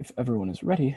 If everyone is ready.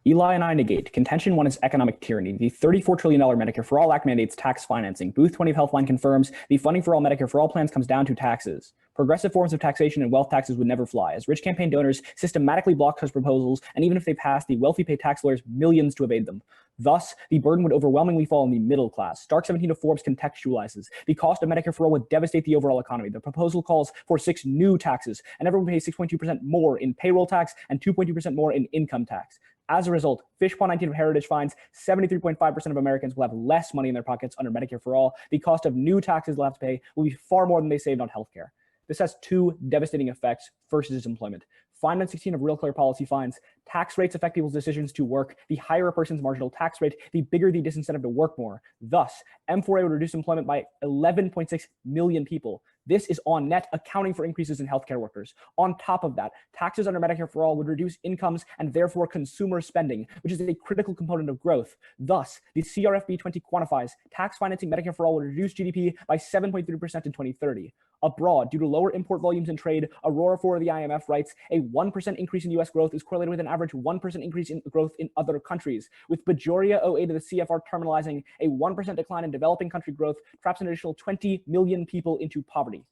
Eli and I negate. Contention 1 is economic tyranny. The $34 trillion Medicare-For-All Act mandates tax financing. Booth 20 of Healthline confirms the funding for all Medicare-For-All plans comes down to taxes. Progressive forms of taxation and wealth taxes would never fly, as rich campaign donors systematically block such proposals, and even if they pass, the wealthy pay tax lawyers millions to evade them. Thus, the burden would overwhelmingly fall on the middle class. Stark 17 of Forbes contextualizes. The cost of Medicare for all would devastate the overall economy. The proposal calls for 6 new taxes, and everyone pays 6.2% more in payroll tax and 2.2% more in income tax. As a result, Fishpaw 19 of Heritage finds 73.5% of Americans will have less money in their pockets under Medicare for all. The cost of new taxes they'll have to pay will be far more than they saved on healthcare. This has 2 devastating effects. First is employment. Feynman 16 of Real Clear Policy finds tax rates affect people's decisions to work. The higher a person's marginal tax rate, the bigger the disincentive to work more. Thus, M4A would reduce employment by 11.6 million people. This is on net, accounting for increases in healthcare workers. On top of that, taxes under Medicare for all would reduce incomes and therefore consumer spending, which is a critical component of growth. Thus, the CRFB 20 quantifies tax financing Medicare for all would reduce GDP by 7.3% in 2030. Abroad, due to lower import volumes in trade, Aurora 4 of the IMF writes, a 1% increase in US growth is correlated with an average 1% increase in growth in other countries. With Bajoria 08 of the CFR terminalizing, a 1% decline in developing country growth traps an additional 20 million people into poverty.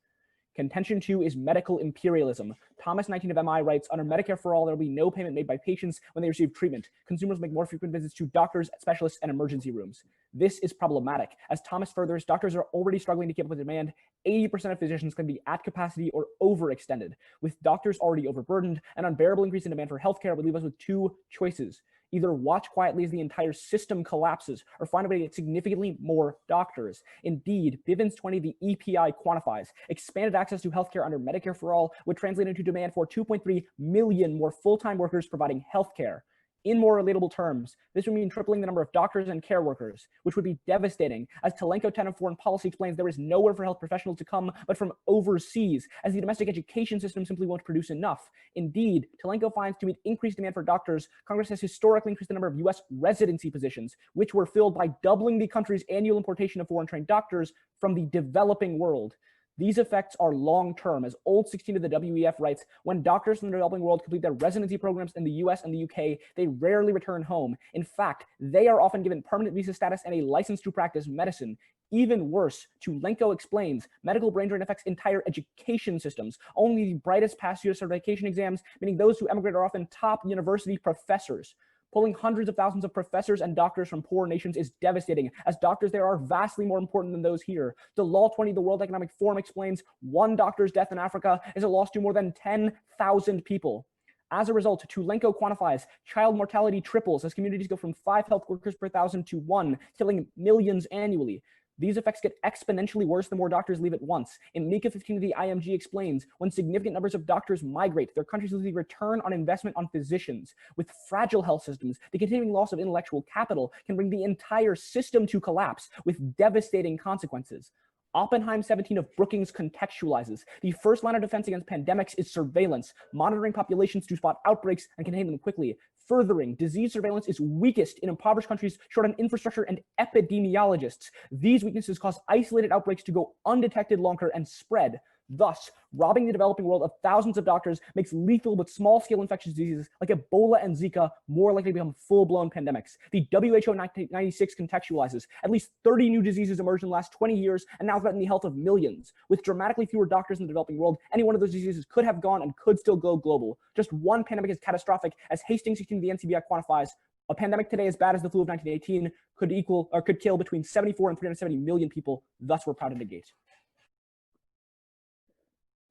Contention 2 is medical imperialism. Thomas 19 of MI writes, under Medicare for all, there will be no payment made by patients when they receive treatment. Consumers make more frequent visits to doctors, specialists, and emergency rooms. This is problematic. As Thomas furthers, doctors are already struggling to keep up with demand. 80% of physicians can be at capacity or overextended. With doctors already overburdened, an unbearable increase in demand for healthcare would leave us with 2 choices. Either watch quietly as the entire system collapses or find a way to get significantly more doctors. Indeed, Bivens 20, the EPI quantifies, expanded access to healthcare under Medicare for all would translate into demand for 2.3 million more full-time workers providing healthcare. In more relatable terms, this would mean tripling the number of doctors and care workers, which would be devastating. As Telenko 10 of Foreign Policy explains, there is nowhere for health professionals to come but from overseas, as the domestic education system simply won't produce enough. Indeed, Telenko finds to meet increased demand for doctors, Congress has historically increased the number of US residency positions, which were filled by doubling the country's annual importation of foreign-trained doctors from the developing world. These effects are long-term, as Old 16 of the WEF writes, when doctors from the developing world complete their residency programs in the US and the UK, they rarely return home. In fact, they are often given permanent visa status and a license to practice medicine. Even worse, Tulenko explains, medical brain drain affects entire education systems. Only the brightest pass US certification exams, meaning those who emigrate are often top university professors. Pulling hundreds of thousands of professors and doctors from poor nations is devastating, as doctors there are vastly more important than those here. The Law 20 of the World Economic Forum explains, 1 doctor's death in Africa is a loss to more than 10,000 people. As a result, Tulenko quantifies child mortality triples as communities go from 5 health workers per 1,000 to 1, killing millions annually. These effects get exponentially worse the more doctors leave at once. In Mika 15 of the IMG explains, when significant numbers of doctors migrate, their countries lose the return on investment on physicians. With fragile health systems, the continuing loss of intellectual capital can bring the entire system to collapse with devastating consequences. Oppenheim 17 of Brookings contextualizes, the first line of defense against pandemics is surveillance, monitoring populations to spot outbreaks and contain them quickly. Furthering, disease surveillance is weakest in impoverished countries short on infrastructure and epidemiologists. These weaknesses cause isolated outbreaks to go undetected longer and spread. Thus, robbing the developing world of thousands of doctors makes lethal but small-scale infectious diseases like Ebola and Zika more likely to become full-blown pandemics. The WHO 1996 contextualizes, at least 30 new diseases emerged in the last 20 years and now threaten the health of millions. With dramatically fewer doctors in the developing world, any one of those diseases could have gone and could still go global. Just one pandemic is catastrophic, as Hastings 16 of the NCBI quantifies. A pandemic today as bad as the flu of 1918 could kill between 74 and 370 million people. Thus, we're proud to negate.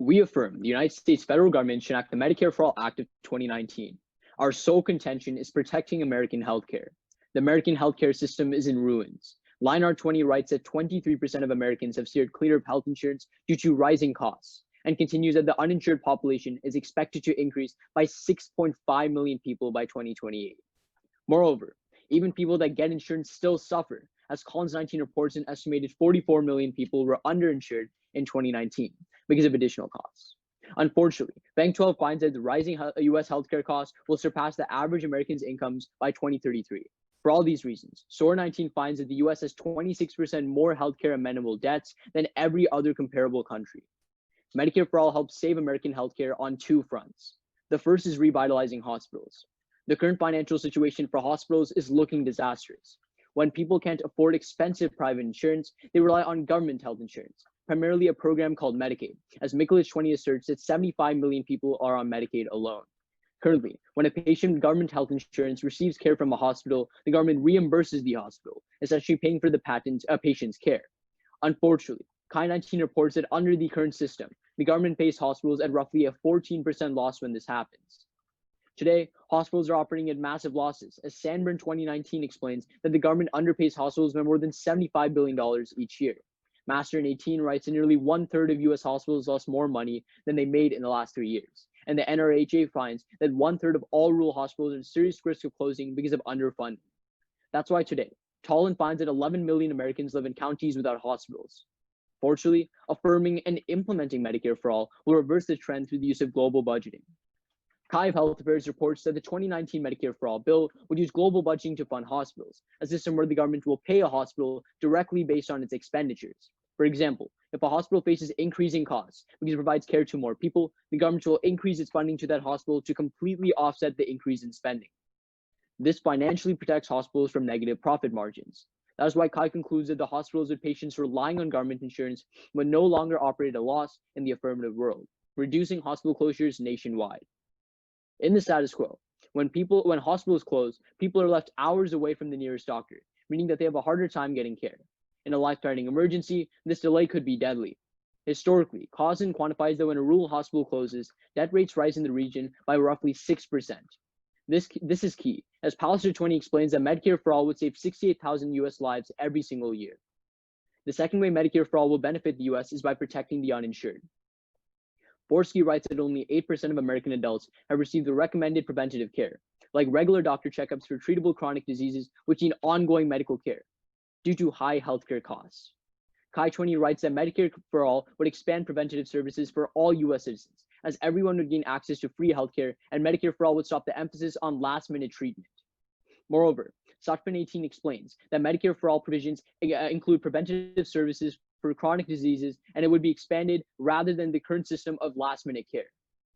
We affirm the United States federal government should enact the Medicare-For-All Act of 2019. Our sole contention is protecting American healthcare. The American healthcare system is in ruins. Line R20 writes that 23% of Americans have steered clear of health insurance due to rising costs, and continues that the uninsured population is expected to increase by 6.5 million people by 2028. Moreover, even people that get insurance still suffer, as Collins 19 reports an estimated 44 million people were underinsured in 2019 because of additional costs. Unfortunately, Bank 12 finds that the rising US healthcare costs will surpass the average American's incomes by 2033. For all these reasons, SOAR 19 finds that the US has 26% more healthcare amenable debts than every other comparable country. Medicare for All helps save American healthcare on two fronts. The first is revitalizing hospitals. The current financial situation for hospitals is looking disastrous. When people can't afford expensive private insurance, they rely on government health insurance, primarily a program called Medicaid, as Mikulich 20 asserts that 75 million people are on Medicaid alone. Currently, when a patient with government health insurance receives care from a hospital, the government reimburses the hospital, essentially paying for the patient's care. Unfortunately, Chi-19 reports that under the current system, the government pays hospitals at roughly a 14% loss when this happens. Today, hospitals are operating at massive losses, as Sanborn 2019 explains that the government underpays hospitals by more than $75 billion each year. Master in 18 writes that nearly 1/3 of US hospitals lost more money than they made in the last 3 years. And the NRHA finds that 1/3 of all rural hospitals are at serious risk of closing because of underfunding. That's why today, Tolan finds that 11 million Americans live in counties without hospitals. Fortunately, affirming and implementing Medicare for All will reverse the trend through the use of global budgeting. Kai of Health Affairs reports that the 2019 Medicare for All bill would use global budgeting to fund hospitals, a system where the government will pay a hospital directly based on its expenditures. For example, if a hospital faces increasing costs because it provides care to more people, the government will increase its funding to that hospital to completely offset the increase in spending. This financially protects hospitals from negative profit margins. That is why Kai concludes that the hospitals with patients relying on government insurance would no longer operate at a loss in the affirmative world, reducing hospital closures nationwide. In the status quo, when hospitals close, people are left hours away from the nearest doctor, meaning that they have a harder time getting care. In a life-threatening emergency, this delay could be deadly. Historically, Causin quantifies that when a rural hospital closes, death rates rise in the region by roughly 6%. This is key, as Palliser 20 explains that Medicare for All would save 68,000 US lives every single year. The second way Medicare for All will benefit the US is by protecting the uninsured. Borsky writes that only 8% of American adults have received the recommended preventative care, like regular doctor checkups for treatable chronic diseases which need ongoing medical care, due to high healthcare costs. Kai 20 writes that Medicare for All would expand preventative services for all US citizens, as everyone would gain access to free healthcare, and Medicare for All would stop the emphasis on last-minute treatment. Moreover, Sachman 18 explains that Medicare for All provisions include preventative services for chronic diseases, and it would be expanded rather than the current system of last-minute care.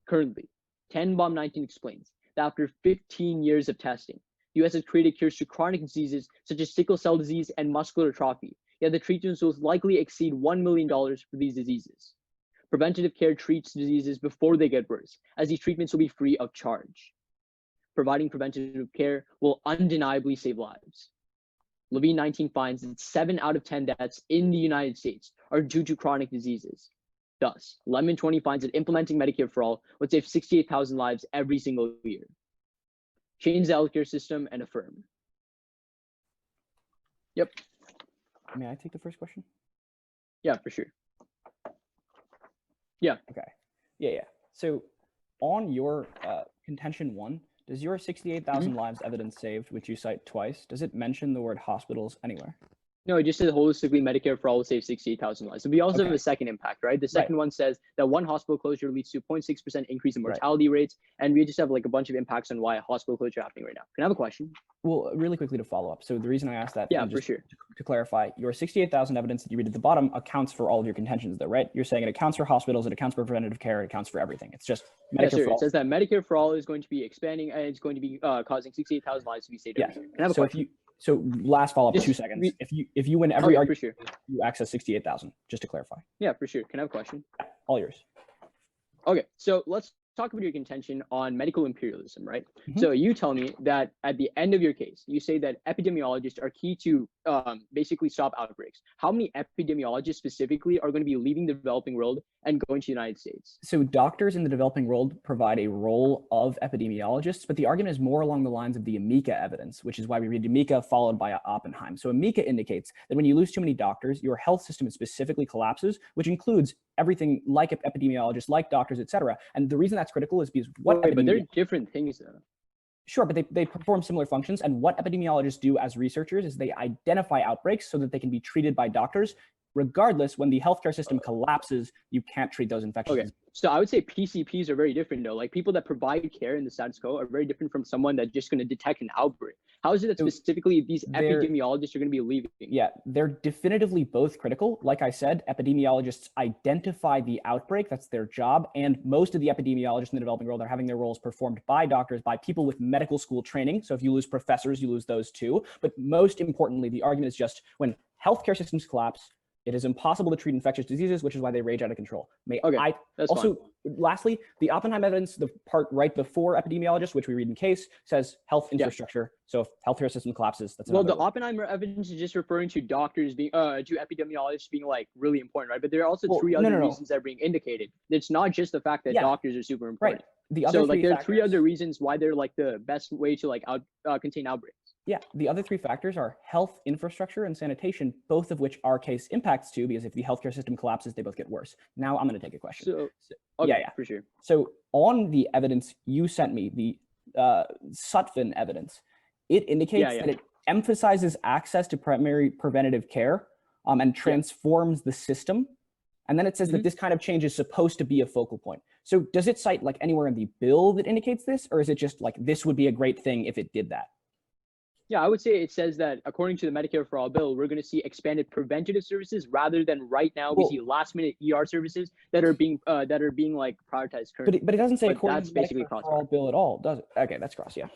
Currently, Tenbaum 19 explains that after 15 years of testing, the US has created cures to chronic diseases such as sickle cell disease and muscular atrophy, yet the treatments will likely exceed $1 million for these diseases. Preventative care treats diseases before they get worse, as these treatments will be free of charge. Providing preventative care will undeniably save lives. Levine 19 finds that 7 out of 10 deaths in the United States are due to chronic diseases. Thus, Lemon 20 finds that implementing Medicare for All would save 68,000 lives every single year. Change the healthcare system and affirm. Yep. May I take the first question? Yeah, for sure. Yeah. Okay. Yeah. So on your contention 1, does your 68,000 lives evidence saved, which you cite twice, does it mention the word hospitals anywhere? No, it just says holistically Medicare for All will save 68,000 lives. So we also have a second impact, right? The second one says that one hospital closure leads to 0.6% increase in mortality rates. And we just have like a bunch of impacts on why a hospital closure is happening right now. Can I have a question? Well, really quickly to follow up. So the reason I asked that, yeah, for sure. To clarify, your 68,000 evidence that you read at the bottom accounts for all of your contentions though, right? You're saying it accounts for hospitals, it accounts for preventative care, it accounts for everything. It's just Medicare for All. It says that Medicare for All is going to be expanding and it's going to be causing 68,000 lives to be saved. Yeah. Can I have a question? So last follow-up, 2 seconds. If you win every argument, for sure. you access 68,000, just to clarify. Yeah, for sure. Can I have a question? Yeah, all yours. Okay, so let's talk about your contention on medical imperialism, right? So you tell me that at the end of your case, you say that epidemiologists are key to basically stop outbreaks. How many epidemiologists specifically are going to be leaving the developing world and going to the United States? So doctors in the developing world provide a role of epidemiologists, but the argument is more along the lines of the Amica evidence, which is why we read Amica followed by Oppenheim. So Amica indicates that when you lose too many doctors, your health system specifically collapses, which includes everything like epidemiologists, like doctors, etc. And the reason that's critical is because but they're different things though. Sure, but they perform similar functions. And what epidemiologists do as researchers is they identify outbreaks so that they can be treated by doctors Regardless, when the healthcare system collapses, you can't treat those infections. Okay, so I would say PCPs are very different though. Like people that provide care in the status quo are very different from someone that's just going to detect an outbreak. How is it that specifically these epidemiologists are going to be leaving? Yeah, they're definitively both critical. Like I said, epidemiologists identify the outbreak. That's their job. And most of the epidemiologists in the developing world are having their roles performed by doctors, by people with medical school training. So if you lose professors, you lose those too. But most importantly, the argument is just when healthcare systems collapse, it is impossible to treat infectious diseases, which is why they rage out of control. Lastly, the Oppenheim evidence, the part right before epidemiologists, which we read in case, says health infrastructure. Yeah. So if healthcare system collapses, that's the Oppenheimer evidence is just referring to doctors being, to epidemiologists being like really important, right? But there are also three other reasons that are being indicated. It's not just the fact that doctors are super important. Right. There are three other reasons why they're like the best way to like contain outbreaks. Yeah, the other three factors are health, infrastructure, and sanitation, both of which our case impacts too, because if the healthcare system collapses, they both get worse. Now I'm going to take a question. For sure. So on the evidence you sent me, the Sutphin evidence, it indicates that it emphasizes access to primary preventative care and transforms the system. And then it says that this kind of change is supposed to be a focal point. So does it cite like anywhere in the bill that indicates this, or is it just like this would be a great thing if it did that? Yeah, I would say it says that according to the Medicare-For-All bill, we're going to see expanded preventative services rather than right now we see last-minute ER services that are being like prioritized currently. But it doesn't say according to the Medicare-For-All bill at all, does it? Okay, that's cross, yeah.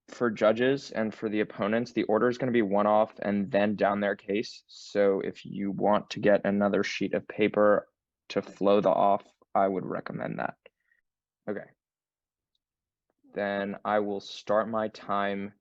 For judges and for the opponents, the order is going to be one off and then down their case. So if you want to get another sheet of paper to flow the off, I would recommend that. Okay. Then I will start my time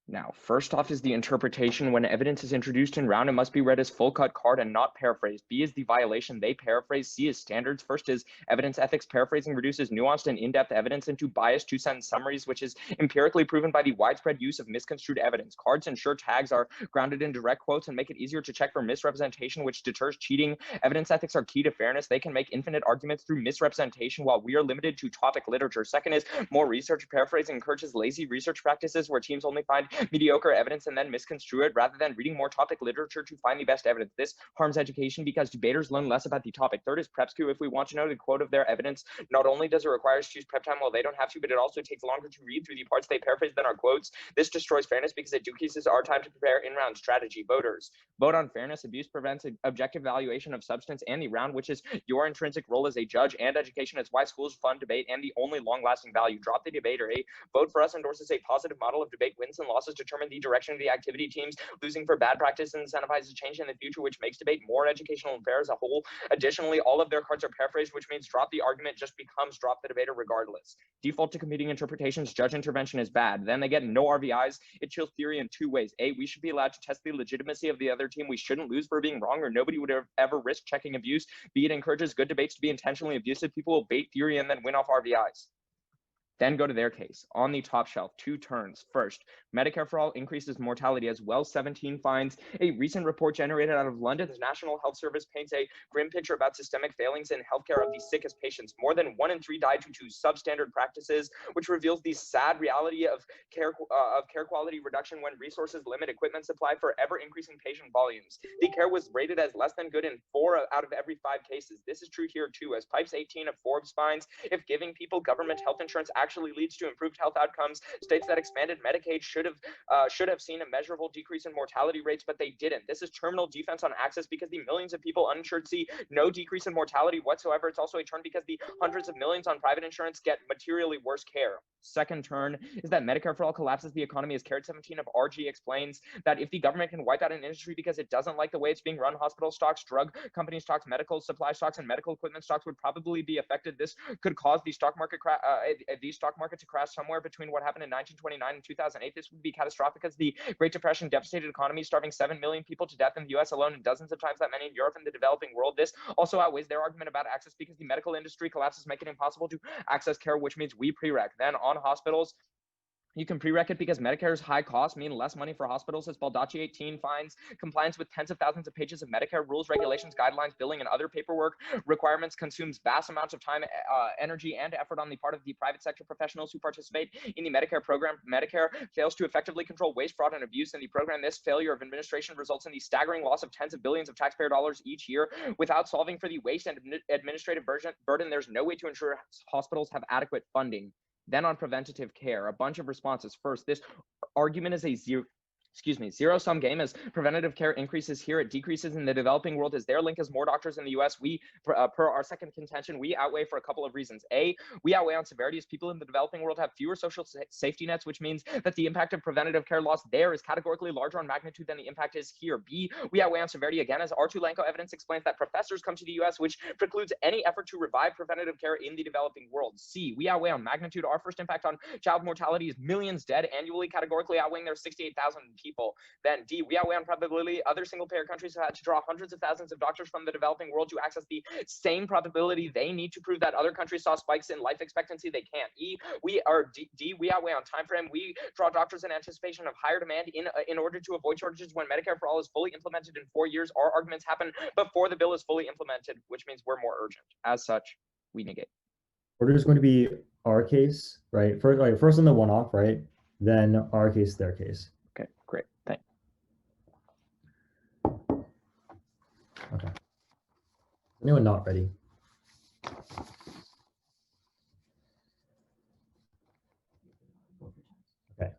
now. First off is the interpretation. When evidence is introduced in round, it must be read as full cut card and not paraphrased. B is the violation. They paraphrase. C is standards. First is evidence ethics. Paraphrasing reduces nuanced and in-depth evidence into biased two-sentence summaries, which is empirically proven by the widespread use of misconstrued evidence. Cards ensure tags are grounded in direct quotes and make it easier to check for misrepresentation, which deters cheating. Evidence ethics are key to fairness. They can make infinite arguments through misrepresentation while we are limited to topic literature. Second is more research. Paraphrasing encourages lazy research practices where teams only find mediocre evidence and then misconstrue it rather than reading more topic literature to find the best evidence. This harms education because debaters learn less about the topic. Third is PrepSkew. If we want to know the quote of their evidence, not only does it require us to use prep time while they don't have to, but it also takes longer to read through the parts they paraphrase than our quotes. This destroys fairness because it decreases our time to prepare in-round strategy. Voters, vote on fairness. Abuse prevents objective valuation of substance and the round, which is your intrinsic role as a judge, and education is why schools fund debate and the only long-lasting value. Drop the debater. A vote for us endorses a positive model of debate. Wins and losses determine the direction of the activity. Teams losing for bad practice incentivizes change in the future, which makes debate more educational and fair as a whole. Additionally, all of their cards are paraphrased, which means drop the argument just becomes drop the debater regardless. Default to competing interpretations, judge intervention is bad. Then they get no RVIs. It chills theory in two ways. A, we should be allowed to test the legitimacy of the other team. We shouldn't lose for being wrong, or nobody would ever risk checking abuse. B, it encourages good debates to be intentionally abusive. People will bait theory and then win off RVIs. Then go to their case. On the top shelf, two turns. First, Medicare-For-All increases mortality as well. 17 finds. A recent report generated out of London's National Health Service paints a grim picture about systemic failings in healthcare of the sickest patients. More than 1 in 3 died due to substandard practices, which reveals the sad reality of care quality reduction when resources limit equipment supply for ever-increasing patient volumes. The care was rated as less than good in 4 out of every 5 cases. This is true here too, as Pipes 18 of Forbes finds, if giving people government health insurance actually leads to improved health outcomes, states that expanded Medicaid should have seen a measurable decrease in mortality rates, but they didn't. This is terminal defense on access because the millions of people uninsured see no decrease in mortality whatsoever. It's also a turn because the hundreds of millions on private insurance get materially worse care. Second turn is that Medicare-For-All collapses the economy, as Carrot 17 of RG explains that if the government can wipe out an industry because it doesn't like the way it's being run, hospital stocks, drug company stocks, medical supply stocks, and medical equipment stocks would probably be affected. This could cause the stock market to crash somewhere between what happened in 1929 and 2008. This would be catastrophic as the Great Depression devastated economy, starving 7 million people to death in the US alone and dozens of times that many in Europe and the developing world. This also outweighs their argument about access because the medical industry collapses, making it impossible to access care, which means we prereq. Then on hospitals, You can prereq it because Medicare's high costs mean less money for hospitals, as Baldacci 18 finds compliance with tens of thousands of pages of Medicare rules, regulations, guidelines, billing, and other paperwork requirements consumes vast amounts of time, energy, and effort on the part of the private sector professionals who participate in the Medicare program. Medicare fails to effectively control waste, fraud, and abuse in the program. This failure of administration results in the staggering loss of tens of billions of taxpayer dollars each year. Without solving for the waste and administrative burden, there's no way to ensure hospitals have adequate funding. Then on preventative care, a bunch of responses. First, this argument is a zero-sum game. As preventative care increases here, it decreases in the developing world. As their link is more doctors in the US, we, per our second contention, we outweigh for a couple of reasons. A, we outweigh on severity as people in the developing world have fewer social safety nets, which means that the impact of preventative care loss there is categorically larger on magnitude than the impact is here. B, we outweigh on severity again, as Artulenko evidence explains that professors come to the US, which precludes any effort to revive preventative care in the developing world. C, we outweigh on magnitude. Our first impact on child mortality is millions dead annually, categorically outweighing their 68,000 people. Then D, we outweigh on probability. Other single-payer countries have had to draw hundreds of thousands of doctors from the developing world to access the same probability they need to prove that other countries saw spikes in life expectancy. They can't. D, we outweigh on time frame. We draw doctors in anticipation of higher demand in order to avoid shortages when Medicare for All is fully implemented in 4 years. Our arguments happen before the bill is fully implemented, which means we're more urgent. As such, we negate. Order is going to be our case, right? First on the one-off, right? Then our case, their case. Okay, great. Thanks. Okay. Anyone not ready? Okay.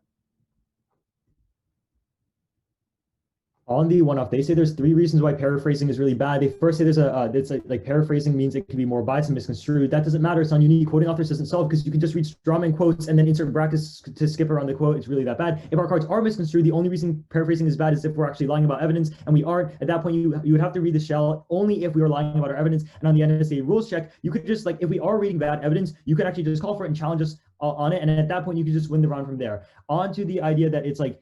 On the one-off, they say there's 3 reasons why paraphrasing is really bad. They first say there's it's like paraphrasing means it can be more biased and misconstrued. That doesn't matter. It's on unique. Quoting authors doesn't solve because you can just read strawman quotes and then insert brackets to skip around the quote. It's really that bad. If our cards are misconstrued, the only reason paraphrasing is bad is if we're actually lying about evidence, and we aren't. At that point, you would have to read the shell only if we were lying about our evidence. And on the NSA rules check, you could just, like, if we are reading bad evidence, you could actually just call for it and challenge us on it, and at that point you can just win the round from there. On to the idea that it's like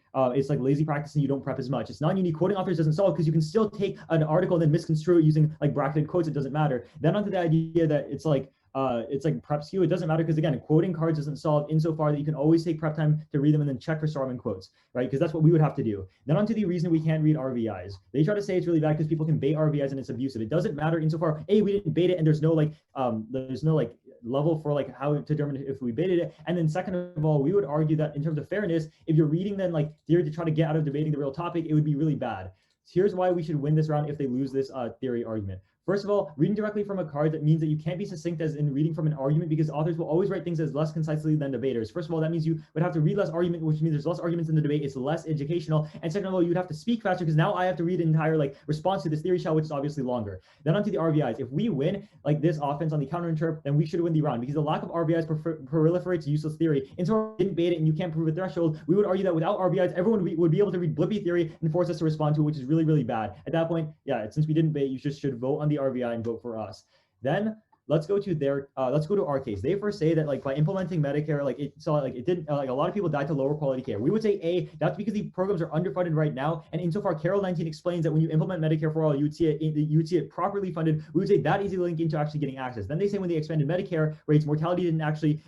lazy practice and you don't prep as much. It's non-unique. Quoting authors doesn't solve because you can still take an article and then misconstrue it using like bracketed quotes. It doesn't matter. Then onto the idea that it's like prep skew. It doesn't matter because, again, quoting cards doesn't solve insofar that you can always take prep time to read them and then check for strawman quotes, right? Because that's what we would have to do. Then onto the reason we can't read RVIs. They try to say it's really bad because people can bait RVIs and it's abusive. It doesn't matter insofar, A, we didn't bait it and there's no level for like how to determine if we baited it. And then second of all, we would argue that in terms of fairness, if you're reading then like theory to try to get out of debating the real topic, it would be really bad. Here's why we should win this round if they lose this theory argument. First of all, reading directly from a card, that means that you can't be succinct as in reading from an argument because authors will always write things as less concisely than debaters. First of all, that means you would have to read less argument, which means there's less arguments in the debate. It's less educational. And second of all, you'd have to speak faster because now I have to read an entire like response to this theory shell, which is obviously longer. Then onto the RVIs. If we win like this offense on the counter interp, then we should win the round because the lack of RVIs proliferates useless theory. And so we didn't bait it and you can't prove a threshold. We would argue that without RVIs, everyone would be able to read blippy theory and force us to respond to it, which is really, really bad. At that point, yeah, since we didn't bait, you just should vote on the RVI and vote for us. Then let's go to our case. They first say that like by implementing Medicare, like it didn't like a lot of people died to lower quality care. We would say A, that's because the programs are underfunded right now. And insofar Carol 19 explains that when you implement Medicare for all, you would see it properly funded. We would say that is a link into actually getting access. Then they say when they expanded Medicare rates, mortality didn't actually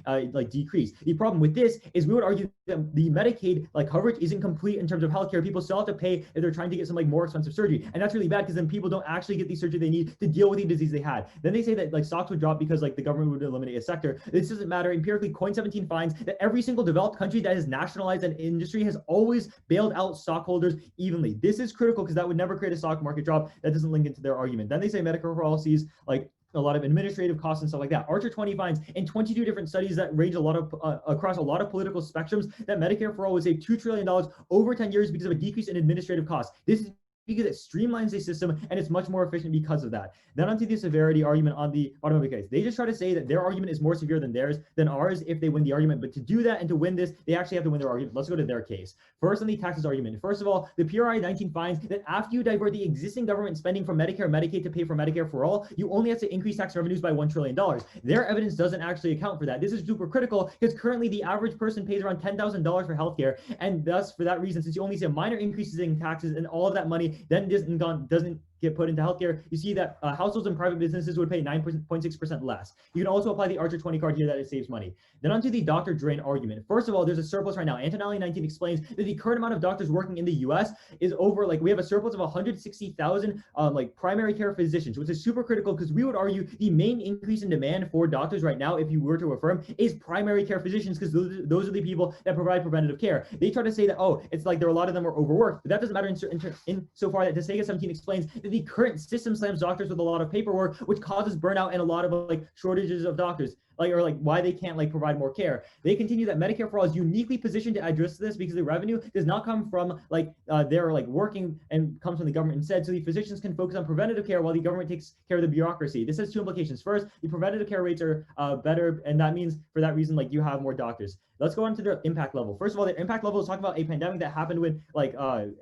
decrease. The problem with this is we would argue that the Medicaid like coverage isn't complete in terms of healthcare. People still have to pay if they're trying to get some like more expensive surgery. And that's really bad because then people don't actually get the surgery they need to deal with the disease they had. Then they say that like stocks would drop because like the government would eliminate a sector. This doesn't matter. Empirically, Coin17 finds that every single developed country that has nationalized an industry has always bailed out stockholders evenly. This is critical because that would never create a stock market drop. That doesn't link into their argument. Then they say Medicare for all sees like a lot of administrative costs and stuff like that. Archer 20 finds in 22 different studies that range a lot of across a lot of political spectrums that Medicare for all would save $2 trillion over 10 years because of a decrease in administrative costs. This is because it streamlines the system and it's much more efficient because of that. Then onto the severity argument on the bottom of the case. They just try to say that their argument is more severe than ours if they win the argument. But to do that and to win this, they actually have to win their argument. Let's go to their case. First on the taxes argument. First of all, the PRI 19 finds that after you divert the existing government spending from Medicare and Medicaid to pay for Medicare for all, you only have to increase tax revenues by $1 trillion. Their evidence doesn't actually account for that. This is super critical because currently the average person pays around $10,000 for healthcare. And thus, for that reason, since you only see a minor increases in taxes and all of that money then doesn't get put into healthcare, you see that households and private businesses would pay 9.6% less. You can also apply the Archer 20 card here that it saves money. Then onto the doctor drain argument. First of all, there's a surplus right now. Antonelli 19 explains that the current amount of doctors working in the US is over, like, we have a surplus of 160,000 like primary care physicians, which is super critical because we would argue the main increase in demand for doctors right now, if you were to affirm, is primary care physicians, because those are the people that provide preventative care. They try to say that, oh, it's like there are a lot of them are overworked, but that doesn't matter in so far that Bethesda 17 explains that the current system slams doctors with a lot of paperwork, which causes burnout and a lot of like shortages of doctors. Or why they can't like provide more care. They continue that Medicare for All is uniquely positioned to address this because the revenue does not come from their like working and comes from the government instead. So the physicians can focus on preventative care while the government takes care of the bureaucracy. This has two implications. First, the preventative care rates are better, and that means for that reason, like, you have more doctors. Let's go on to the impact level. First of all, the impact level is talking about a pandemic that happened when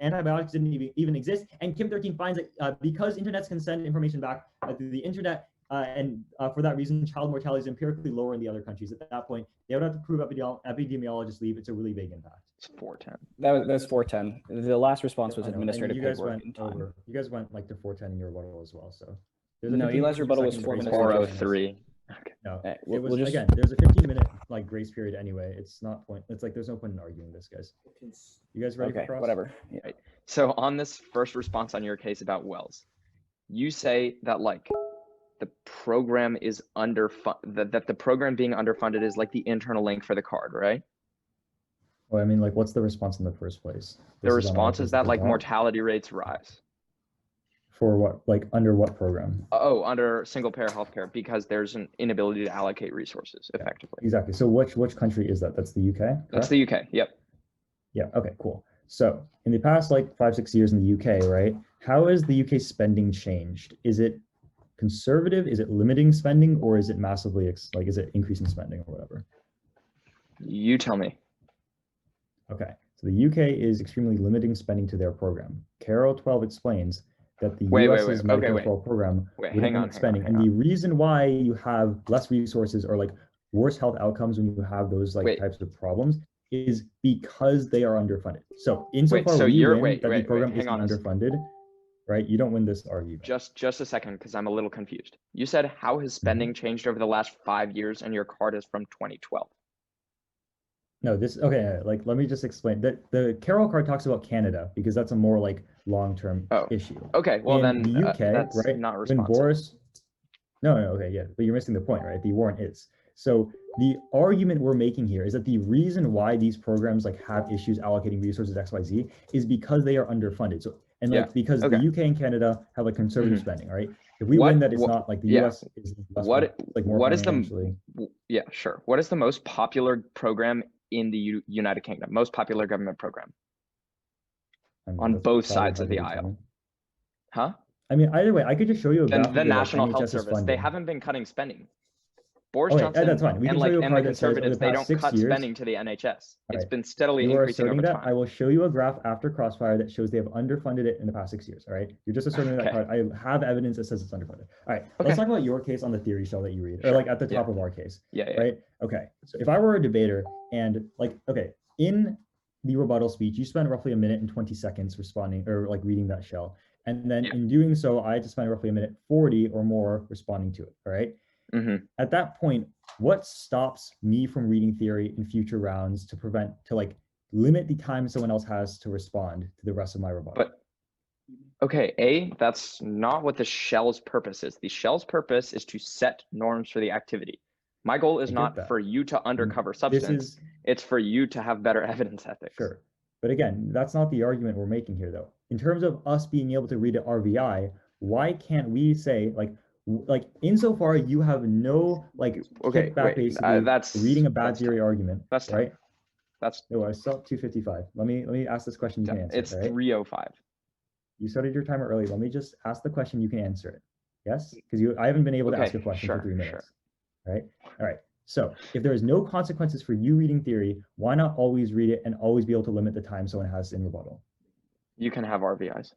antibiotics didn't even exist. And Kim 13 finds that because internets can send information back through the internet, for that reason, child mortality is empirically lower in the other countries. At that point, they would have to prove epidemiologists leave. It's a really big impact. It's 410. That's 410. The last response was administrative you guys paperwork. You guys went like to 410 in your rebuttal as well. So no, Eli's rebuttal was 4 minutes. 403. Okay. No, we'll it was just, again. There's a 15-minute like grace period anyway. It's not point. It's like there's no point in arguing this, guys. You guys ready for cross? Whatever. Yeah. Right. So on this first response on your case about Wells, you say that like the program is that the program being underfunded is like the internal link for the card, right? Well, I mean, like, what's the response in the first place? The response is that like mortality rates rise. For what? Like, under what program? Oh, under single payer healthcare, because there's an inability to allocate resources effectively. Exactly. So which country is that? That's the UK? Correct? That's the UK. Yep. Yeah. Okay, cool. So in the past like 5-6 years in the UK, right? How has the UK spending changed? Is it conservative? Is it limiting spending, or is it massively is it increasing spending or whatever? You tell me. Okay. So the UK is extremely limiting spending to their program. Carol 12 explains that the US's Medicare-For-All program would limit spending. And the reason why you have less resources or like worse health outcomes when you have those like types of problems is because they are underfunded. So insofar that the program is underfunded, right? You don't win this argument. Just a second, because I'm a little confused. You said, how has spending changed over the last 5 years, and your card is from 2012? No, like, let me just explain that the Carol card talks about Canada because that's a more like long-term issue. Okay, well then the UK, that's right? not When Boris, okay, yeah, but you're missing the point, right? The warrant is. So the argument we're making here is that the reason why these programs like have issues allocating resources XYZ is because they are underfunded. So because the UK and Canada have like conservative spending, right? If we win that, it's not like the US is less like more financially. What is the most popular program in the United Kingdom? Most popular government program? On both sides of the aisle. Huh? I mean, either way, I could just show you a graph. The National Health Service. They haven't been cutting spending. Boris Johnson that's fine. and the Conservatives, they don't cut spending to the NHS. It's been steadily increasing over time. I will show you a graph after Crossfire that shows they have underfunded it in the past 6 years. All right, you're just asserting that part. I have evidence that says it's underfunded. All right, let's talk about your case on the theory shell that you read, or like at the top of our case. Right. Okay. So if I were a debater and in the rebuttal speech, you spent roughly 1 minute and 20 seconds responding or like reading that shell, and then in doing so, I had to spend roughly 1:40 or more responding to it. All right. At that point, what stops me from reading theory in future rounds to limit the time someone else has to respond to the rest of my rebuttal? But that's not what the shell's purpose is. The shell's purpose is to set norms for the activity. My goal is not for you to undercover substance. It's for you to have better evidence ethics. Sure. But again, that's not the argument we're making here, though. In terms of us being able to read at RVI, why can't we say like insofar you have no basically that's reading a bad theory argument. That's right. That's I still 2:55. Let me ask this question. You can answer. It's 3:05. You started your timer early. Let me just ask the question. You can answer it. Yes, because I haven't been able to ask a question for 3 minutes. Right. All right. So if there is no consequences for you reading theory, why not always read it and always be able to limit the time someone has in rebuttal? You can have RVIs.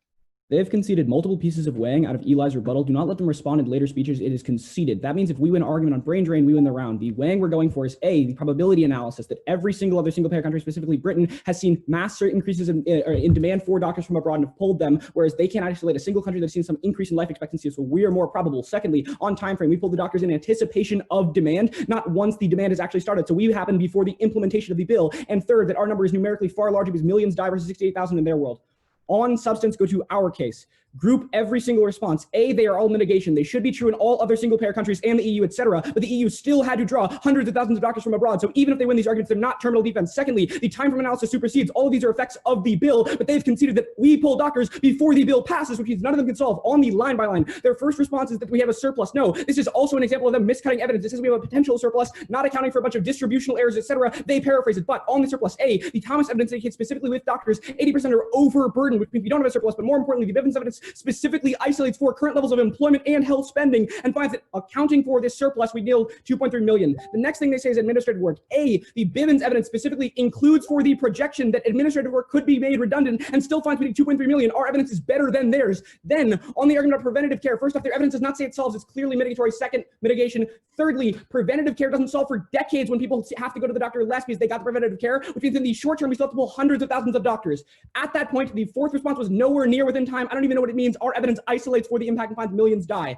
They have conceded multiple pieces of weighing out of Eli's rebuttal. Do not let them respond in later speeches. It is conceded. That means if we win an argument on brain drain, we win the round. The weighing we're going for is A, the probability analysis that every single other single-payer country, specifically Britain, has seen mass increases in demand for doctors from abroad and have pulled them, whereas they can't isolate a single country that's seen some increase in life expectancy. So we are more probable. Secondly, on time frame, we pulled the doctors in anticipation of demand, not once the demand has actually started. So we happen before the implementation of the bill. And third, that our number is numerically far larger because millions die versus 68,000 in their world. On substance, go to our case. Group every single response. A, they are all mitigation. They should be true in all other single-payer countries and the EU, etc. But the EU still had to draw hundreds of thousands of doctors from abroad. So even if they win these arguments, they're not terminal defense. Secondly, the time from analysis supersedes. All of these are effects of the bill, but they've conceded that we pull doctors before the bill passes, which means none of them can solve on the line by line. Their first response is that we have a surplus. No, this is also an example of them miscutting evidence. This says we have a potential surplus, not accounting for a bunch of distributional errors, etc. They paraphrase it. But on the surplus, A, the Thomas evidence indicates specifically with doctors, 80% are overburdened, which means we don't have a surplus. But more importantly, the Bivens evidence specifically isolates for current levels of employment and health spending and finds that accounting for this surplus, we nailed 2.3 million. The next thing they say is administrative work. A, the Bivens evidence specifically includes for the projection that administrative work could be made redundant and still finds we need 2.3 million. Our evidence is better than theirs. Then on the argument of preventative care, first off, their evidence does not say it solves, it's clearly mitigatory. Second, mitigation. Thirdly, preventative care doesn't solve for decades when people have to go to the doctor less because they got the preventative care, which means in the short term, we still have to pull hundreds of thousands of doctors. At that point, the fourth response was nowhere near within time. I don't even know what it means. Our evidence isolates for the impact and finds millions die.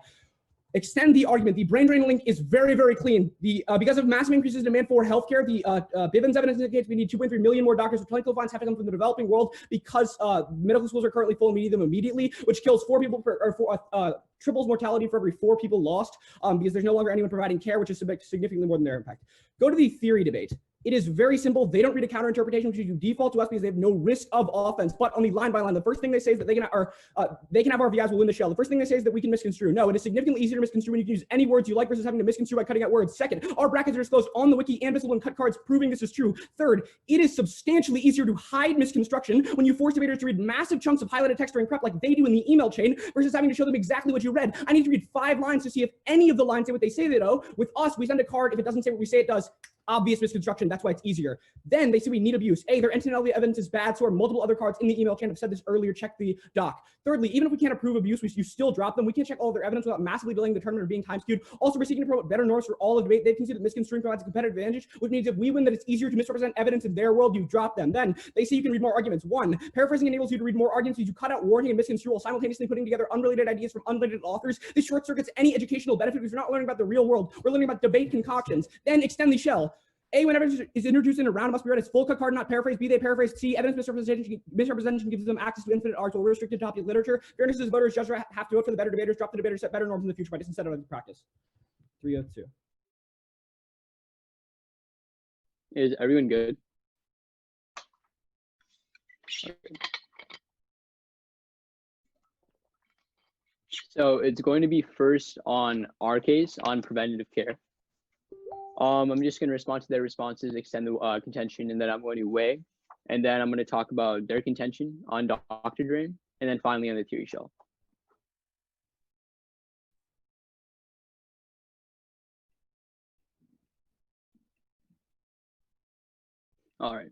Extend the argument. The brain drain link is very, very clean. Because of massive increases in demand for healthcare, the Bivens evidence indicates we need 2.3 million more doctors. Clinical funds have to come from the developing world because medical schools are currently full and we need them immediately, which kills triples mortality for every 4 people lost because there's no longer anyone providing care, which is significantly more than their impact. Go to the theory debate. It is very simple. They don't read a counter interpretation, which is you default to us because they have no risk of offense. But on the line by line, the first thing they say is that they can have RFDs will win the shell. The first thing they say is that we can misconstrue. No, it is significantly easier to misconstrue when you can use any words you like versus having to misconstrue by cutting out words. Second, our brackets are disclosed on the wiki and visible in cut cards, proving this is true. Third, it is substantially easier to hide misconstruction when you force debaters to read massive chunks of highlighted text during prep like they do in the email chain versus having to show them exactly what you read. I need to read 5 lines to see if any of the lines say what they say they do. With us, we send a card. If it doesn't say what we say it does, obvious misconstruction. That's why it's easier. Then they say we need abuse. A, their intentionality evidence is bad. So are multiple other cards in the email chain. I've said this earlier. Check the doc. Thirdly, even if we can't approve abuse, you still drop them. We can't check all of their evidence without massively delaying the tournament or being time skewed. Also, we're seeking to promote better norms for all of debate. They've conceded that misconstruing provides a competitive advantage, which means if we win, that it's easier to misrepresent evidence in their world. You drop them. Then they say you can read more arguments. 1, paraphrasing enables you to read more arguments because you cut out warning and misconstrue while simultaneously putting together unrelated ideas from unrelated authors. This short circuits any educational benefit because we're not learning about the real world. We're learning about debate concoctions. Then extend the shell. A, when evidence is introduced in a round, must be read as full cut card, not paraphrase. B, they paraphrase. C, evidence misrepresentation gives them access to infinite arts or restricted topic literature. Fairness is voters just have to vote for the better debaters, drop the debaters, set better norms in the future by this instead of practice. 302. Is everyone good? Okay. So it's going to be first on our case on preventative care. I'm just going to respond to their responses, extend the contention, and then I'm going to weigh. And then I'm going to talk about their contention on Dr. Drain, and then finally on the theory shell. All right.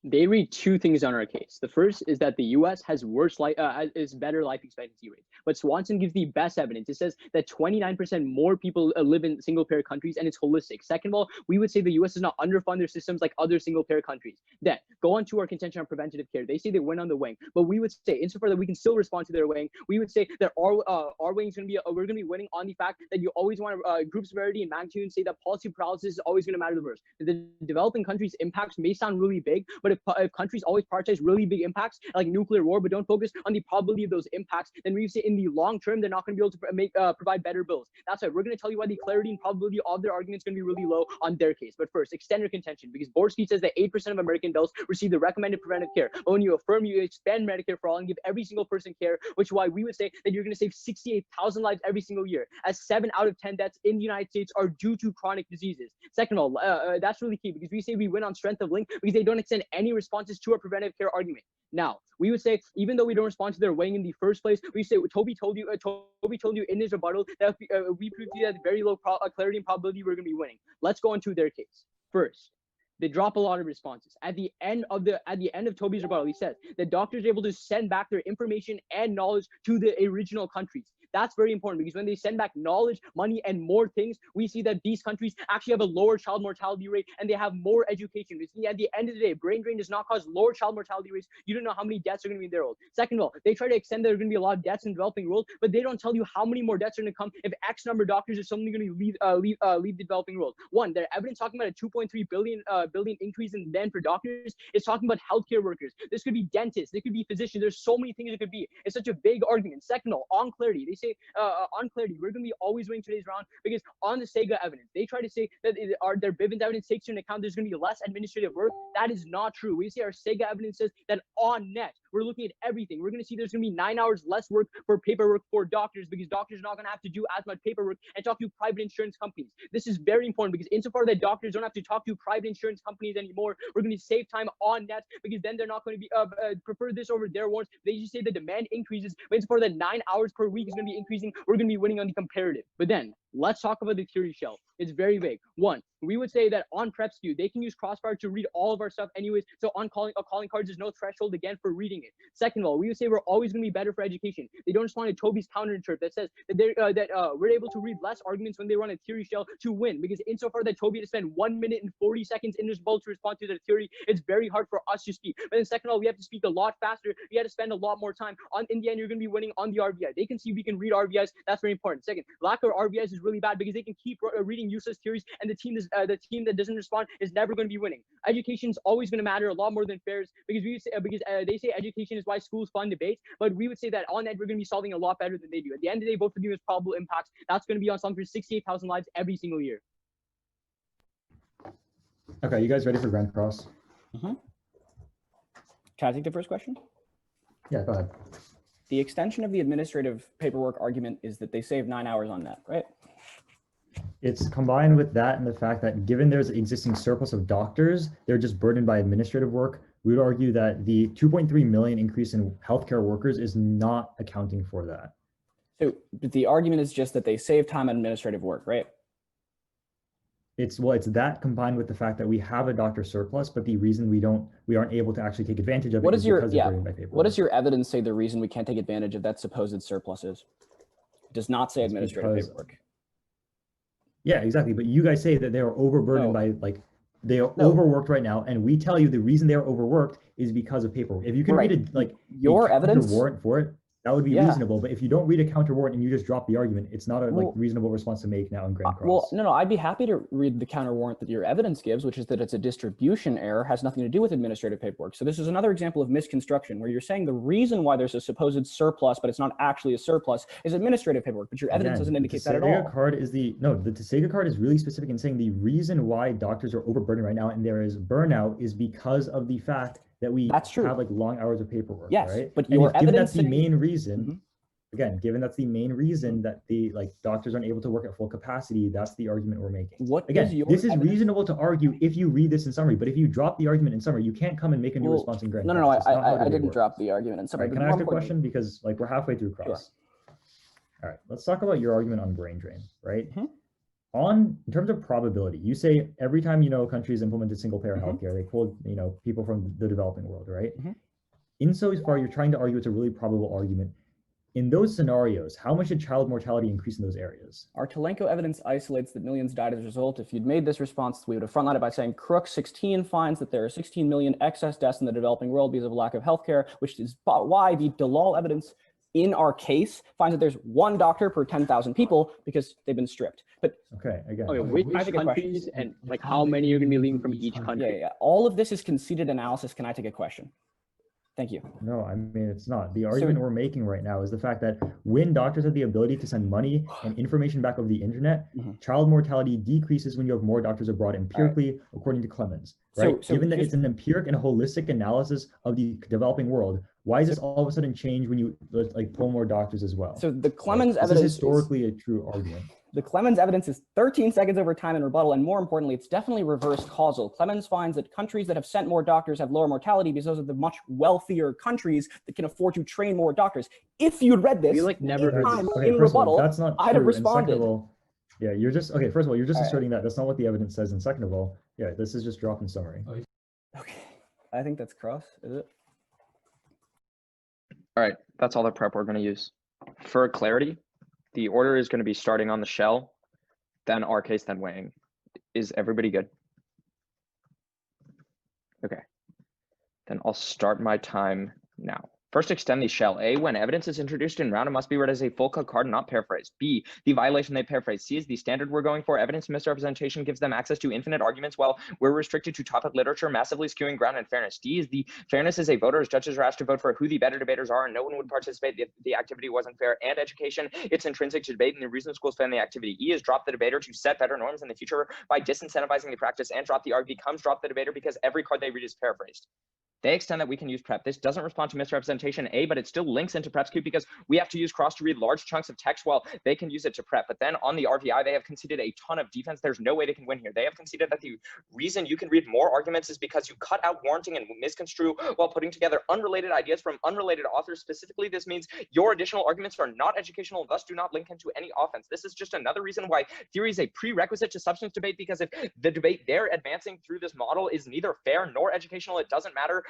They read 2 things on our case. The first is that the U.S. has better life expectancy rate, but Swanson gives the best evidence. It says that 29% more people live in single-payer countries, and it's holistic. Second of all, we would say the U.S. does not underfund their systems like other single-payer countries. Then go on to our contention on preventative care. They say they went on the wing, but we would say, insofar that we can still respond to their wing, we would say that our wing is going to be we're going to be winning on the fact that you always want group severity and magnitude, and say that policy paralysis is always going to matter the most. The developing countries' impacts may sound really big, but if countries always prioritize really big impacts like nuclear war, but don't focus on the probability of those impacts, then we say in the long term they're not going to be able to provide better bills. That's why we're going to tell you why the clarity and probability of their argument is going to be really low on their case. But first, extend your contention, because Borski says that 8% of American adults receive the recommended preventive care. But when you affirm, you expand Medicare for all and give every single person care, which is why we would say that you're going to save 68,000 lives every single year, as 7 out of 10 deaths in the United States are due to chronic diseases. Second of all, that's really key, because we say we win on strength of link because they don't extend any any responses to our preventive care argument. Now, we would say, even though we don't respond to their weighing in the first place, we say Toby told you in his rebuttal that we proved to you that very low clarity and probability we're going to be winning. Let's go into their case. First, they drop a lot of responses. At the end of Toby's rebuttal, he says that doctors are able to send back their information and knowledge to the original countries. That's very important, because when they send back knowledge, money, and more things, we see that these countries actually have a lower child mortality rate and they have more education. We see at the end of the day, brain drain does not cause lower child mortality rates. You don't know how many deaths are going to be in their old. Second of all, they try to extend that there are going to be a lot of deaths in the developing world, but they don't tell you how many more deaths are going to come if X number of doctors is suddenly going to leave the developing world. One, their evidence talking about a 2.3 billion increase in demand for doctors is talking about healthcare workers. This could be dentists. They could be physicians. There's so many things it could be. It's such a big argument. Second of all, on clarity, they say on clarity, we're going to be always winning today's round because on the Sega evidence, they try to say that their Bivens evidence takes into account there's going to be less administrative work. That is not true. We see our Sega evidence says that on net, we're looking at everything. We're going to see there's going to be 9 hours less work for paperwork for doctors because doctors are not going to have to do as much paperwork and talk to private insurance companies. This is very important because insofar that doctors don't have to talk to private insurance companies anymore, we're going to save time on net because then they're not going to be prefer this over their warrants. They just say the demand increases, but insofar that 9 hours per week is going to be increasing, we're going to be winning on the comparative. But then let's talk about the theory shell. It's very vague. One, we would say that on prep skew, they can use Crossfire to read all of our stuff anyways. So on calling cards, there's no threshold again for reading it. Second of all, we would say we're always going to be better for education. They don't respond to Toby's counterinterpret that says that we're able to read less arguments when they run a theory shell to win. Because insofar that Toby had to spend 1 minute and 40 seconds in his bowl to respond to the theory, it's very hard for us to speak. But then second of all, we have to speak a lot faster. We had to spend a lot more time. In the end, you're going to be winning on the RVI. They can see we can read RVIs. That's very important. Second, lack of RVIs is really bad because they can keep reading useless theories, and the team that doesn't respond is never going to be winning. Education is always going to matter a lot more than fairs because they say education is why schools fund debates, but we would say that on that we're going to be solving a lot better than they do. At the end of the day, vote for the most probable impacts. That's going to be on something for 68,000 lives every single year. Okay, you guys ready for Grand Cross? Mm-hmm. Can I take the first question? Yeah, go ahead. The extension of the administrative paperwork argument is that they save 9 hours on that, right? It's combined with that and the fact that given there's an existing surplus of doctors, they're just burdened by administrative work. We would argue that the 2.3 million increase in healthcare workers is not accounting for that. So the argument is just that they save time on administrative work, right? It's that combined with the fact that we have a doctor surplus, but the reason we aren't able to actually take advantage of it is because they're burdened by paperwork. What does your evidence say the reason we can't take advantage of that supposed surplus is? It does not say administrative paperwork. Yeah, exactly. But you guys say that they are overburdened by they are overworked right now, and we tell you the reason they are overworked is because of paperwork. If you can read your evidence warrant for it, that would be reasonable. But if you don't read a counter warrant and you just drop the argument, it's not a reasonable response to make now in Grand Cross. Well, no, I'd be happy to read the counter warrant that your evidence gives, which is that it's a distribution error, has nothing to do with administrative paperwork. So this is another example of misconstruction where you're saying the reason why there's a supposed surplus, but it's not actually a surplus, is administrative paperwork. But your evidence doesn't indicate that at all. The Tesega card is really specific in saying the reason why doctors are overburdened right now and there is burnout is because of the fact that we have long hours of paperwork. Yes, right? but your evidence, given that's the main reason, given that's the main reason that the doctors aren't able to work at full capacity, that's the argument we're making. This is reasonable to argue if you read this in summary, but if you drop the argument in summary, you can't come and make a new response in Grand Cross. I didn't drop the argument in summary. Right, can I ask a question? Because we're halfway through Cross. Sure. All right, let's talk about your argument on brain drain, right? In terms of probability, you say every time countries implemented single payer healthcare, they quote people from the developing world, right? Insofar you're trying to argue it's a really probable argument. In those scenarios, how much did child mortality increase in those areas? Our Telenko evidence isolates that millions died as a result. If you'd made this response, we would have frontlined it by saying Crook 16 finds that there are 16 million excess deaths in the developing world because of lack of healthcare, which is why the Dalal evidence in our case finds that there's one doctor per 10,000 people because they've been stripped. But which countries and how many you're going to be leaving from each country? Yeah. All of this is conceded analysis. Can I take a question? Thank you. No, I mean, it's not. The argument we're making right now is the fact that when doctors have the ability to send money and information back over the internet, child mortality decreases when you have more doctors abroad empirically, according to Clemens, right? Given that it's an empiric and holistic analysis of the developing world, why is this all of a sudden change when you pull more doctors as well? So the Clemens evidence is historically a true argument. The Clemens evidence is 13 seconds over time in rebuttal, and more importantly, it's definitely reverse causal. Clemens finds that countries that have sent more doctors have lower mortality because those are the much wealthier countries that can afford to train more doctors. If you'd read this never heard anytime this. in rebuttal, that's not I'd have true. And second responded. of all, yeah, you're just, okay, first of all, you're just All right. asserting that. That's not what the evidence says. And second of all, yeah, this is just drop in summary. Okay, I think that's cross, is it? All right, that's all the prep we're going to use. For clarity, the order is going to be starting on the shell, then our case, then weighing. Is everybody good? Okay, then I'll start my time now. First, extend the shell. A, when evidence is introduced in round, it must be read as a full cut card and not paraphrased. B, the violation they paraphrase. C is the standard we're going for. Evidence misrepresentation gives them access to infinite arguments while we're restricted to topic literature, massively skewing ground and fairness. D is the fairness is a voter as judges are asked to vote for who the better debaters are and no one would participate if the activity wasn't fair. And education, it's intrinsic to debate and the reason schools fund the activity. E is drop the debater to set better norms in the future by disincentivizing the practice, and drop the R becomes drop the debater because every card they read is paraphrased. They extend that we can use prep. This doesn't respond to misrepresentation A, but it still links into prep's queue because we have to use cross to read large chunks of text while they can use it to prep. But then on the RVI, they have conceded a ton of defense. There's no way they can win here. They have conceded that the reason you can read more arguments is because you cut out warranting and misconstrue while putting together unrelated ideas from unrelated authors. Specifically, this means your additional arguments are not educational and thus do not link into any offense. This is just another reason why theory is a prerequisite to substance debate, because if the debate they're advancing through this model is neither fair nor educational, it doesn't matter.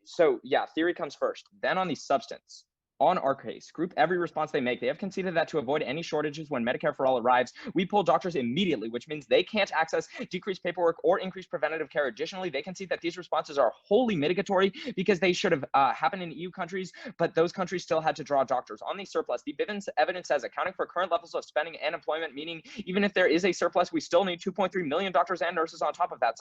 So yeah, theory comes first. Then on the substance. On our case, group every response they make. They have conceded that to avoid any shortages when Medicare-For-All arrives, we pull doctors immediately, which means they can't access decreased paperwork or increased preventative care. Additionally, they concede that these responses are wholly mitigatory because they should have happened in EU countries, but those countries still had to draw doctors. On the surplus, the Bivens evidence says accounting for current levels of spending and employment, meaning even if there is a surplus, we still need 2.3 million doctors and nurses on top of that.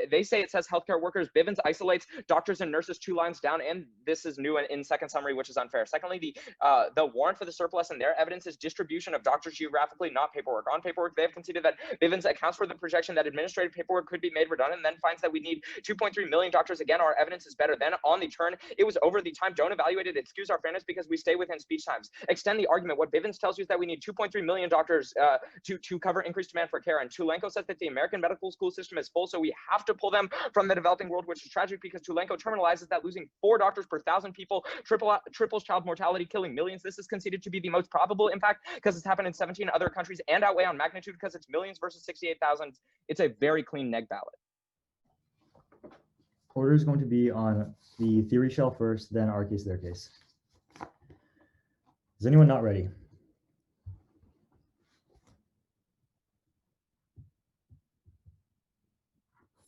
They say it says healthcare workers. Bivens isolates doctors and nurses 2 lines down, and this is new in second summary, which is unfair. Secondly, the warrant for the surplus and their evidence is distribution of doctors geographically, not paperwork. On paperwork, they have conceded that Bivens accounts for the projection that administrative paperwork could be made redundant, and then finds that we need 2.3 million doctors. Again, our evidence is better. Then on the turn, it was over the time. Don't evaluate it. It skews our fairness because we stay within speech times. Extend the argument. What Bivens tells you is that we need 2.3 million doctors to cover increased demand for care. And Tulenko says that the American medical school system is full, so we have to pull them from the developing world, which is tragic because Tulenko terminalizes that losing 4 doctors per 1,000 people triples child mortality, killing millions. This is conceded to be the most probable impact because it's happened in 17 other countries, and outweigh on magnitude because it's millions versus 68,000. It's a very clean neg ballot. Order is going to be on the theory shell first, then our case, their case. Is anyone not ready?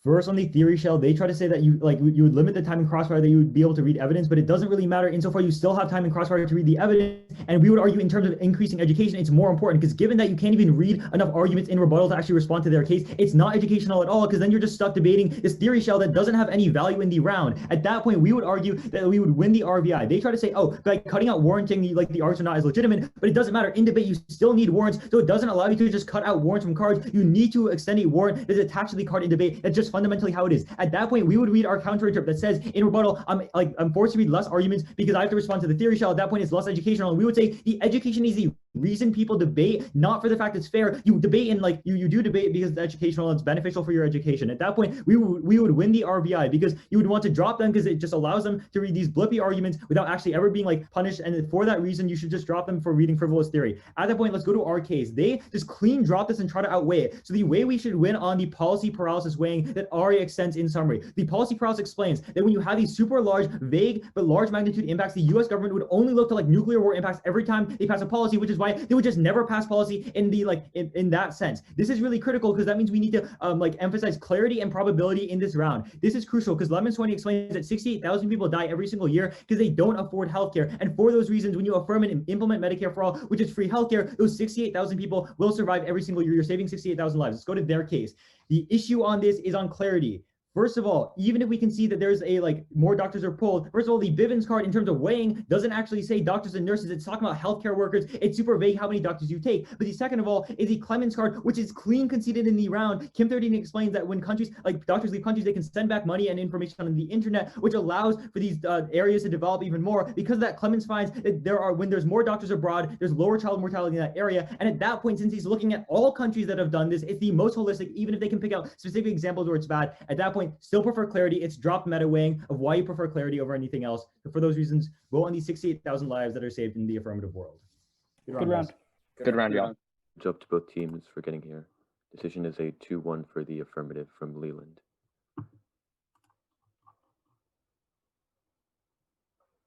First, on the theory shell, they try to say that you would limit the time in crossfire, that you would be able to read evidence, but it doesn't really matter insofar you still have time in crossfire to read the evidence. And we would argue in terms of increasing education, it's more important because given that you can't even read enough arguments in rebuttal to actually respond to their case, it's not educational at all, because then you're just stuck debating this theory shell that doesn't have any value in the round. At that point, we would argue that we would win the RVI. They try to say, oh, by cutting out warranting, like the arguments are not as legitimate, but it doesn't matter. In debate, you still need warrants, so it doesn't allow you to just cut out warrants from cards. You need to extend a warrant that is attached to the card in debate. That's just fundamentally how it is. At that point, we would read our counterinterpret that says in rebuttal, I'm forced to read less arguments because I have to respond to the theory shell. At that point, it's less educational. And we would say the education is the reason people debate, not for the fact it's fair. You debate and you do debate because it's educational and it's beneficial for your education. At that point, we would win the RVI because you would want to drop them because it just allows them to read these blippy arguments without actually ever being punished. And for that reason, you should just drop them for reading frivolous theory. At that point, let's go to our case. They just clean drop this and try to outweigh it. So the way we should win on the policy paralysis weighing that Ari extends in summary. The policy paralysis explains that when you have these super large, vague, but large magnitude impacts, the US government would only look to nuclear war impacts every time they pass a policy, which is why they would just never pass policy in the in that sense. This is really critical because that means we need to emphasize clarity and probability in this round. This is crucial because Lemon 20 explains that 68,000 people die every single year because they don't afford healthcare. And for those reasons, when you affirm and implement Medicare for all, which is free healthcare, those 68,000 people will survive every single year. You're saving 68,000 lives. Let's go to their case. The issue on this is on clarity. First of all, even if we can see that there's a more doctors are pulled, first of all, the Bivens card in terms of weighing doesn't actually say doctors and nurses. It's talking about healthcare workers. It's super vague how many doctors you take. But the second of all is the Clemens card, which is clean conceded in the round. Kim 13 explains that when countries doctors leave countries, they can send back money and information on the internet, which allows for these areas to develop even more. Because of that, Clemens finds that when there's more doctors abroad, there's lower child mortality in that area. And at that point, since he's looking at all countries that have done this, it's the most holistic, even if they can pick out specific examples where it's bad. At that point, still prefer clarity. It's dropped meta weighing of why you prefer clarity over anything else. So for those reasons, vote on these 68,000 lives that are saved in the affirmative world. Good round. Good round, y'all. Good job to both teams for getting here. Decision is a 2-1 for the affirmative from Leland.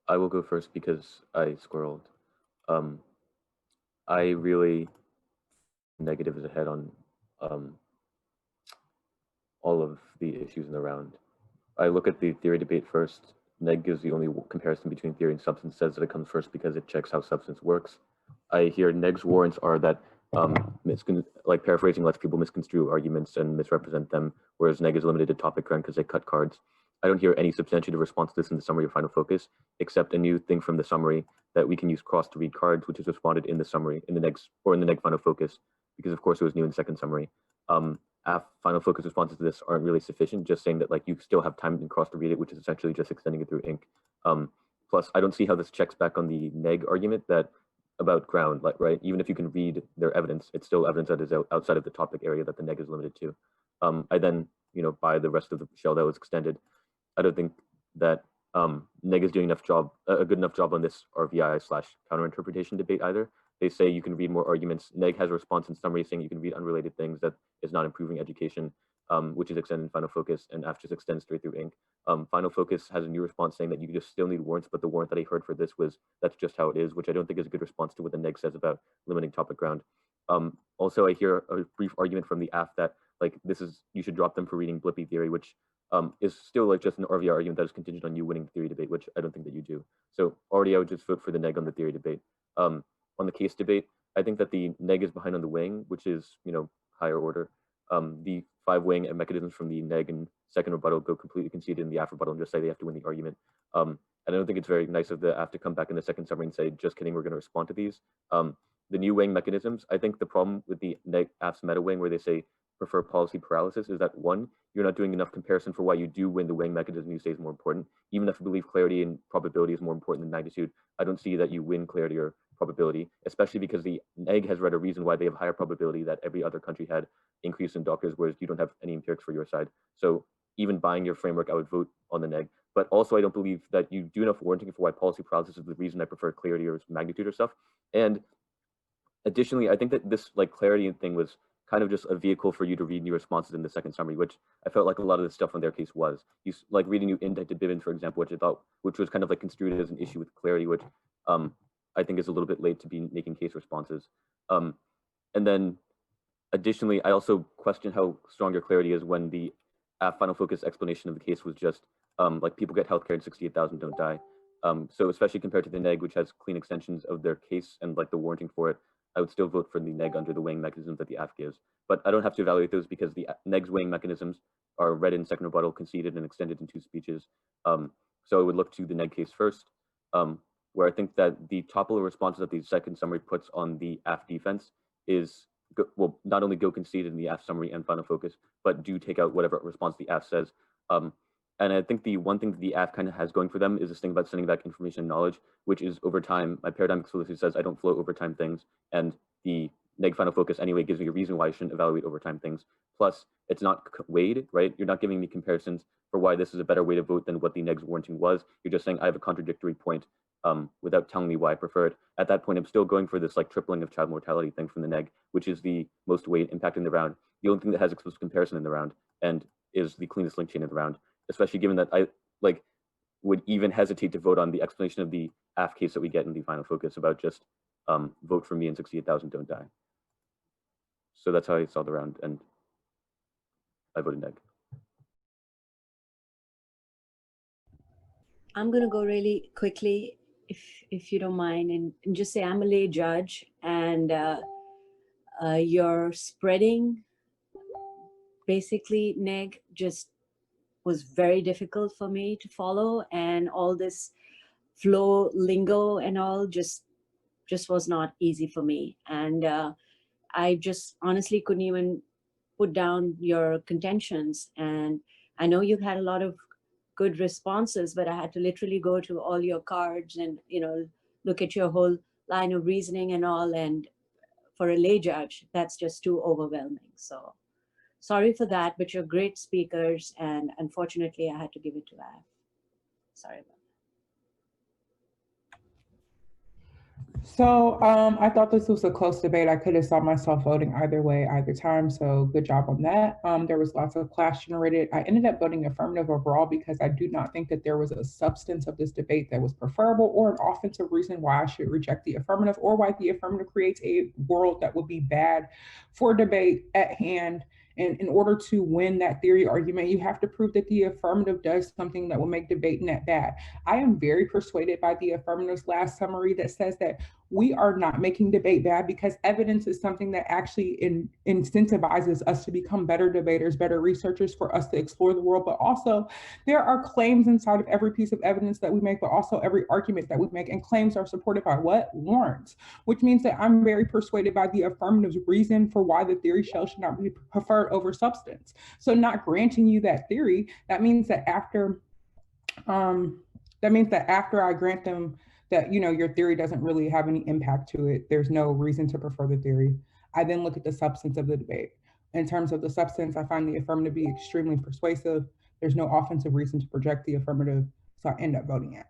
I will go first because I squirreled. I really negative is ahead on all of the issues in the round. I look at the theory debate first. Neg gives the only comparison between theory and substance, says that it comes first because it checks how substance works. I hear Neg's warrants are that paraphrasing lets people misconstrue arguments and misrepresent them, whereas Neg is limited to topic ground because they cut cards. I don't hear any substantive response to this in the summary or final focus, except a new thing from the summary that we can use cross to read cards, which is responded in the summary, in the neg final focus, because of course it was new in the second summary. Final focus responses to this aren't really sufficient, just saying that you still have time and cross to read it, which is essentially just extending it through ink. Plus, I don't see how this checks back on the neg argument that about ground, right? Even if you can read their evidence, it's still evidence that is outside of the topic area that the neg is limited to. I then, buy the rest of the shell that was extended. I don't think that neg is doing a good enough job on this RVI/counterinterpretation debate either. They say you can read more arguments. Neg has a response in summary saying you can read unrelated things that is not improving education, which is extended in final focus, and F just extends straight through ink. Final focus has a new response saying that you just still need warrants, but the warrant that I heard for this was that's just how it is, which I don't think is a good response to what the neg says about limiting topic ground. Also, I hear a brief argument from the AF that you should drop them for reading Blippy theory, which is still just an RVR argument that is contingent on you winning the theory debate, which I don't think that you do. So already I would just vote for the neg on the theory debate. On the case debate, I think that the neg is behind on the weighing, which is higher order. The 5 weighing mechanisms from the neg and second rebuttal go completely conceded in the AF rebuttal and just say they have to win the argument. And I don't think it's very nice of the AF to come back in the second summary and say, just kidding, we're going to respond to these. The new weighing mechanisms, I think the problem with the neg AF's meta weighing where they say prefer policy paralysis is that one, you're not doing enough comparison for why you do win the weighing mechanism you say is more important. Even if you believe clarity and probability is more important than magnitude, I don't see that you win clarity or probability, especially because the neg has read a reason why they have higher probability that every other country had increase in doctors, whereas you don't have any empirics for your side. So even buying your framework, I would vote on the neg. But also I don't believe that you do enough warranting for why policy paralysis is the reason I prefer clarity or magnitude or stuff. And additionally, I think that this clarity thing was kind of just a vehicle for you to read new responses in the second summary, which I felt like a lot of the stuff on their case was. You reading new indicted Bivens, for example, which was kind of construed as an issue with clarity, which I think is a little bit late to be making case responses. And then additionally, I also question how strong your clarity is when the final focus explanation of the case was just people get healthcare and 68,000 don't die. So especially compared to the neg, which has clean extensions of their case and the warranting for it, I would still vote for the neg under the weighing mechanisms that the AF gives. But I don't have to evaluate those because the neg's weighing mechanisms are read in second rebuttal, conceded, and extended in 2 speeches. So I would look to the neg case first, where I think that the topical responses that the second summary puts on the AF defense is, not only go conceded in the AF summary and final focus, but do take out whatever response the AF says. And I think the one thing that the AF kind of has going for them is this thing about sending back information and knowledge, which is over time. My paradigm explicitly says I don't float overtime things, and the neg final focus anyway gives me a reason why I shouldn't evaluate overtime things. Plus, it's not weighed, right? You're not giving me comparisons for why this is a better way to vote than what the neg's warranting was. You're just saying I have a contradictory point without telling me why I prefer it. At that point, I'm still going for this tripling of child mortality thing from the neg, which is the most weight impact in the round. The only thing that has explicit comparison in the round and is the cleanest link chain in the round, especially given that I would even hesitate to vote on the explanation of the AF case that we get in the final focus about just vote for me and 68,000 don't die. So that's how I saw the round, and I voted neg. I'm going to go really quickly, if you don't mind, and just say I'm a lay judge, and you're spreading basically neg just was very difficult for me to follow, and all this flow lingo and all just was not easy for me. And I just honestly couldn't even put down your contentions. And I know you had a lot of good responses, but I had to literally go to all your cards and, you know, look at your whole line of reasoning and all. And for a lay judge, that's just too overwhelming. So sorry for that, but you're great speakers. And unfortunately, I had to give it to Av. Sorry about that. So I thought this was a close debate. I could have saw myself voting either way, either time. So good job on that. There was lots of class generated. I ended up voting affirmative overall because I do not think that there was a substance of this debate that was preferable or an offensive reason why I should reject the affirmative or why the affirmative creates a world that would be bad for debate at hand. And in order to win that theory argument, you have to prove that the affirmative does something that will make debate net bad. I am very persuaded by the affirmative's last summary that says that we are not making debate bad because evidence is something that actually incentivizes us to become better debaters, better researchers, for us to explore the world. But also there are claims inside of every piece of evidence that we make, but also every argument that we make, and claims are supported by what? Warrants, which means that I'm very persuaded by the affirmative's reason for why the theory shell should not be preferred over substance. So not granting you that theory, that means that after I grant them that, you know, your theory doesn't really have any impact to it, there's no reason to prefer the theory, I then look at the substance of the debate. In terms of the substance, I find the affirmative to be extremely persuasive. There's no offensive reason to project the affirmative, so I end up voting it.